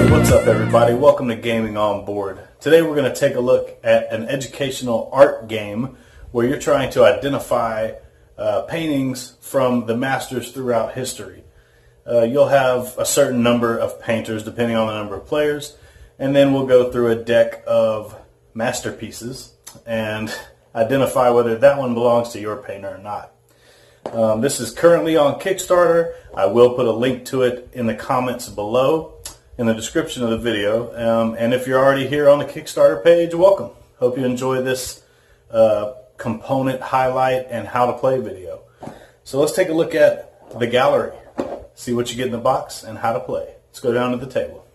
What's up, everybody? Welcome to Gaming on Board. Today we're going to take a look at an educational art game where you're trying to identify paintings from the masters throughout history. You'll have a certain number of painters depending on the number of players, and then we'll go through a deck of masterpieces and identify whether that one belongs to your painter or not. This is currently on Kickstarter. I will put a link to it in the comments below in the description of the video. And if you're already here on the Kickstarter page, welcome. Hope you enjoy this component highlight and how to play video. So let's take a look at the gallery, see what you get in the box and how to play. Let's go down to the table.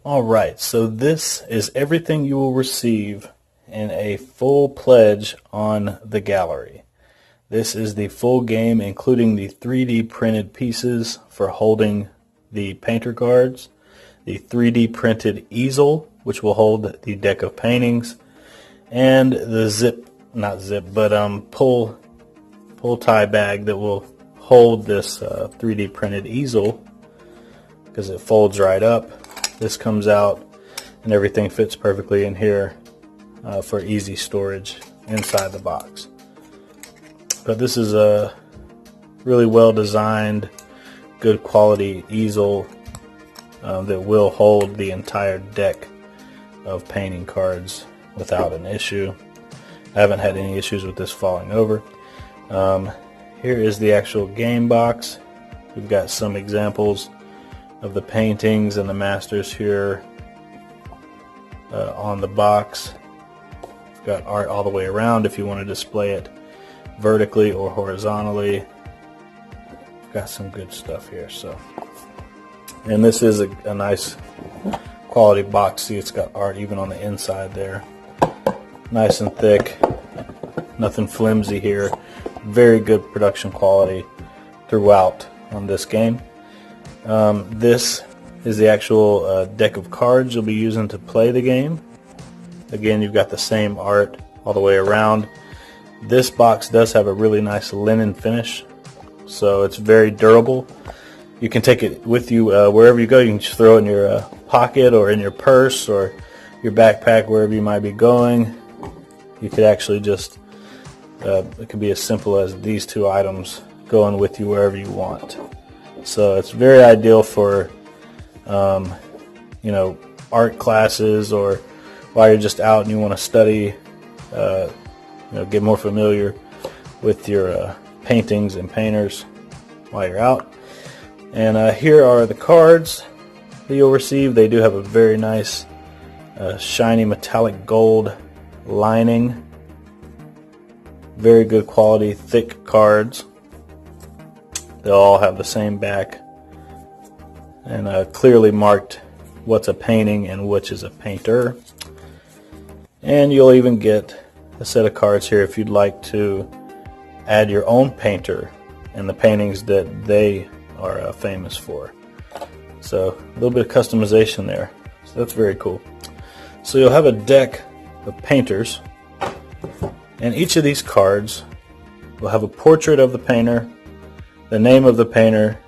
Alright, so this is everything you will receive in a full pledge on the gallery. This is the full game, including the 3D printed pieces for holding the painter cards, the 3D printed easel, which will hold the deck of paintings, and the pull tie bag that will hold this 3D printed easel because it folds right up. This comes out and everything fits perfectly in here for easy storage inside the box. But this is a really well designed, good quality easel that will hold the entire deck of painting cards without an issue. I haven't had any issues with this falling over. Here is the actual game box. We've got some examples of the paintings and the masters here on the box. We've got art all the way around if you want to display it vertically or horizontally. We've got some good stuff here. And this is a nice quality box. See, it's got art even on the inside there. Nice and thick. Nothing flimsy here. Very good production quality throughout on this game. This is the actual deck of cards you'll be using to play the game. Again, you've got the same art all the way around. This box does have a really nice linen finish, so it's very durable. You can take it with you wherever you go. You can just throw it in your pocket or in your purse or your backpack, wherever you might be going. You could actually just, it could be as simple as these two items going with you wherever you want. So it's very ideal for, art classes, or while you're just out and you want to study, get more familiar with your paintings and painters while you're out. And here are the cards that you'll receive. They do have a very nice shiny metallic gold lining. Very good quality, thick cards. They'll all have the same back and clearly marked what's a painting and which is a painter. And you'll even get a set of cards here if you'd like to add your own painter and the paintings that they are famous for. So a little bit of customization there. So that's very cool. So you'll have a deck of painters, and each of these cards will have a portrait of the painter, the name of the painter,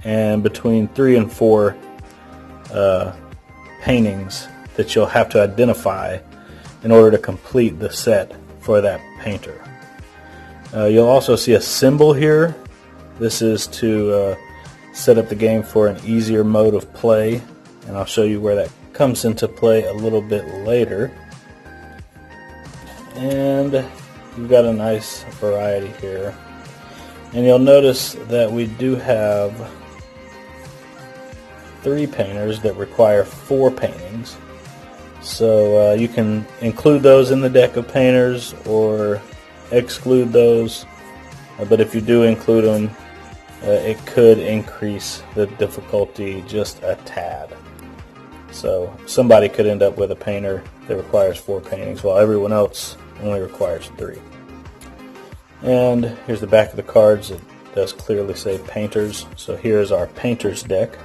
and between 3 and 4 paintings that you'll have to identify in order to complete the set for that painter. You'll also see a symbol here. This is to set up the game for an easier mode of play, and I'll show you where that comes into play a little bit later. And you've got a nice variety here, and you'll notice that we do have 3 painters that require 4 paintings, so you can include those in the deck of painters or exclude those, but if you do include them, it could increase the difficulty just a tad. So somebody could end up with a painter that requires 4 paintings while everyone else only requires 3. And here's the back of the cards. It does clearly say painters. So here's our painters deck.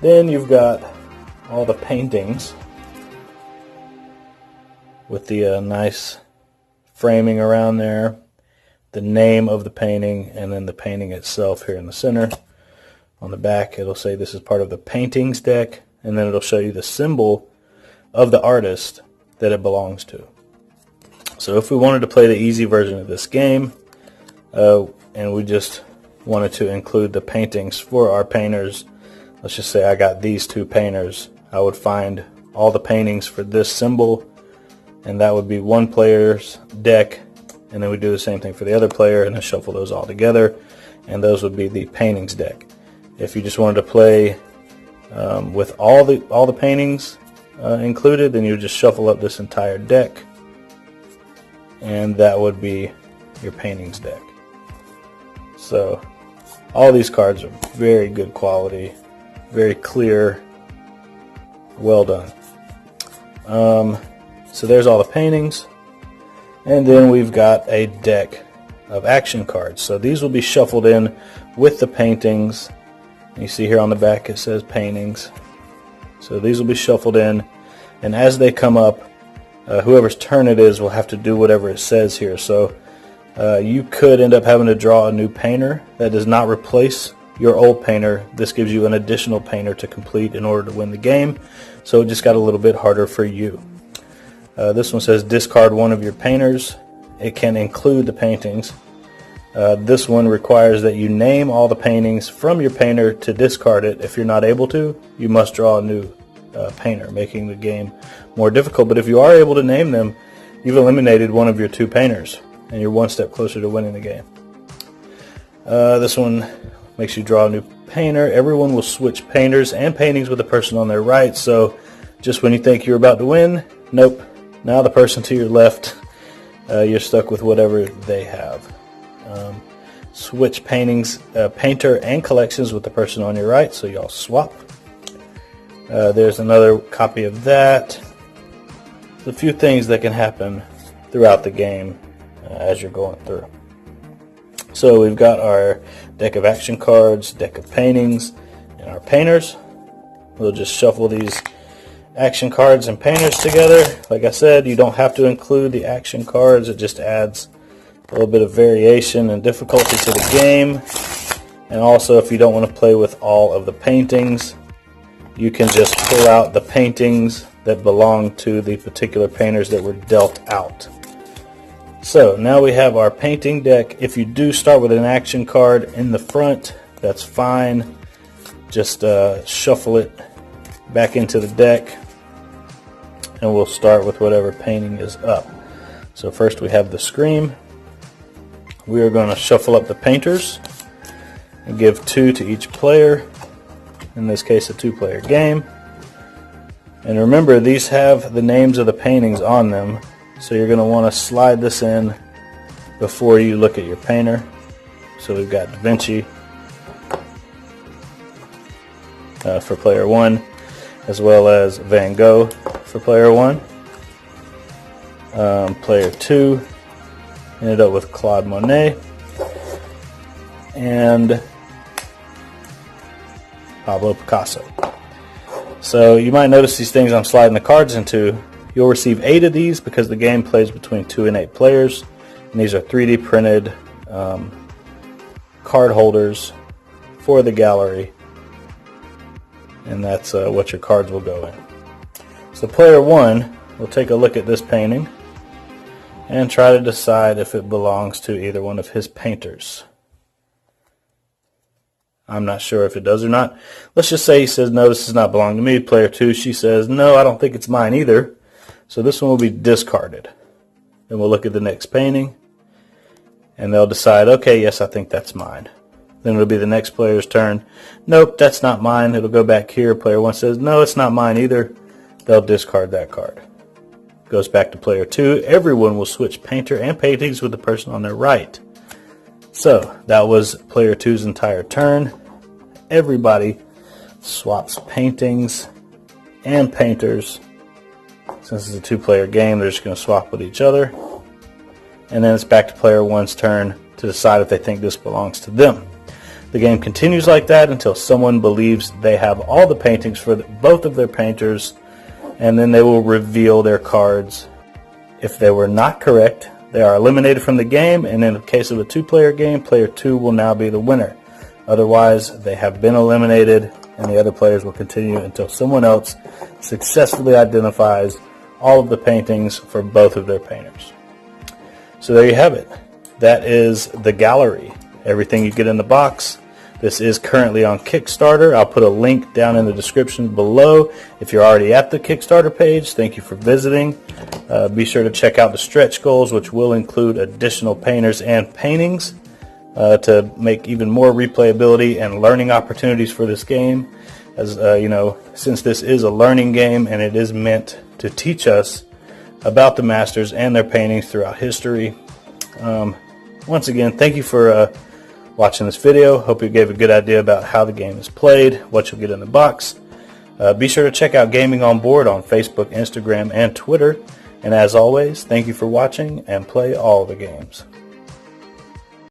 Then you've got all the paintings with the nice framing around there, the name of the painting, and then the painting itself here in the center. On the back it'll say this is part of the paintings deck, and then it'll show you the symbol of the artist that it belongs to. So if we wanted to play the easy version of this game, and we just wanted to include the paintings for our painters, let's just say I got these two painters, I would find all the paintings for this symbol, and that would be one player's deck, and then we do the same thing for the other player and then shuffle those all together, and those would be the paintings deck. If you just wanted to play with all the paintings included, then you would just shuffle up this entire deck, and that would be your paintings deck. So all these cards are very good quality, very clear, well done. So there's all the paintings, and then we've got a deck of action cards. So these will be shuffled in with the paintings. You see here on the back it says paintings. So these will be shuffled in, and as they come up, whoever's turn it is will have to do whatever it says here. So you could end up having to draw a new painter. That does not replace your old painter. This gives you an additional painter to complete in order to win the game. So it just got a little bit harder for you. This one says discard one of your painters. It can include the paintings. This one requires that you name all the paintings from your painter to discard it. If you're not able to, you must draw a new painter, making the game more difficult. But if you are able to name them, you've eliminated one of your two painters, and you're one step closer to winning the game. This one makes you draw a new painter. Everyone will switch painters and paintings with the person on their right. So just when you think you're about to win, nope. Now the person to your left, you're stuck with whatever they have. Switch paintings, painter and collections with the person on your right, so y'all swap. There's another copy of that. There's a few things that can happen throughout the game as you're going through. So we've got our deck of action cards, deck of paintings, and our painters. We'll just shuffle these action cards and painters together. Like I said, you don't have to include the action cards. It just adds a little bit of variation and difficulty to the game. And also, if you don't want to play with all of the paintings, you can just pull out the paintings that belong to the particular painters that were dealt out. So now we have our painting deck. If you do start with an action card in the front, that's fine. Just shuffle it back into the deck, and we'll start with whatever painting is up. So first we have the Scream. We are going to shuffle up the painters and give 2 to each player. In this case, a 2-player game. And remember, these have the names of the paintings on them, so you're going to want to slide this in before you look at your painter. So we've got Da Vinci for player 1, as well as Van Gogh for player 1. Player 2 ended up with Claude Monet and Pablo Picasso. So you might notice these things I'm sliding the cards into. You'll receive 8 of these because the game plays between 2 and 8 players. And these are 3D printed card holders for the gallery. And that's what your cards will go in. So player 1 will take a look at this painting and try to decide if it belongs to either one of his painters. I'm not sure if it does or not. Let's just say he says, no, this does not belong to me. Player 2, she says, no, I don't think it's mine either. So this one will be discarded. Then we'll look at the next painting, and they'll decide, okay, yes, I think that's mine. Then it'll be the next player's turn. Nope, that's not mine. It'll go back here. Player 1 says, no, it's not mine either. They'll discard that card. Goes back to player 2. Everyone will switch painter and paintings with the person on their right. So that was player 2's entire turn. Everybody swaps paintings and painters. Since it's a 2-player game, they're just going to swap with each other. And then it's back to player 1's turn to decide if they think this belongs to them. The game continues like that until someone believes they have all the paintings for both of their painters, and then they will reveal their cards If they were not correct, they are eliminated from the game, and in the case of a 2-player game, player 2 will now be the winner. Otherwise, they have been eliminated, and the other players will continue until someone else successfully identifies all of the paintings for both of their painters. So there you have it. That is the gallery. Everything you get in the box. This is currently on Kickstarter. I'll put a link down in the description below. If you're already at the Kickstarter page, thank you for visiting. Be sure to check out the stretch goals, which will include additional painters and paintings to make even more replayability and learning opportunities for this game. As you know, since this is a learning game and it is meant to teach us about the masters and their paintings throughout history. Once again, thank you for watching this video. Hope you gave a good idea about how the game is played, what you'll get in the box. Be sure to check out Gaming on Board on Facebook, Instagram, and Twitter. And as always, thank you for watching, and play all the games.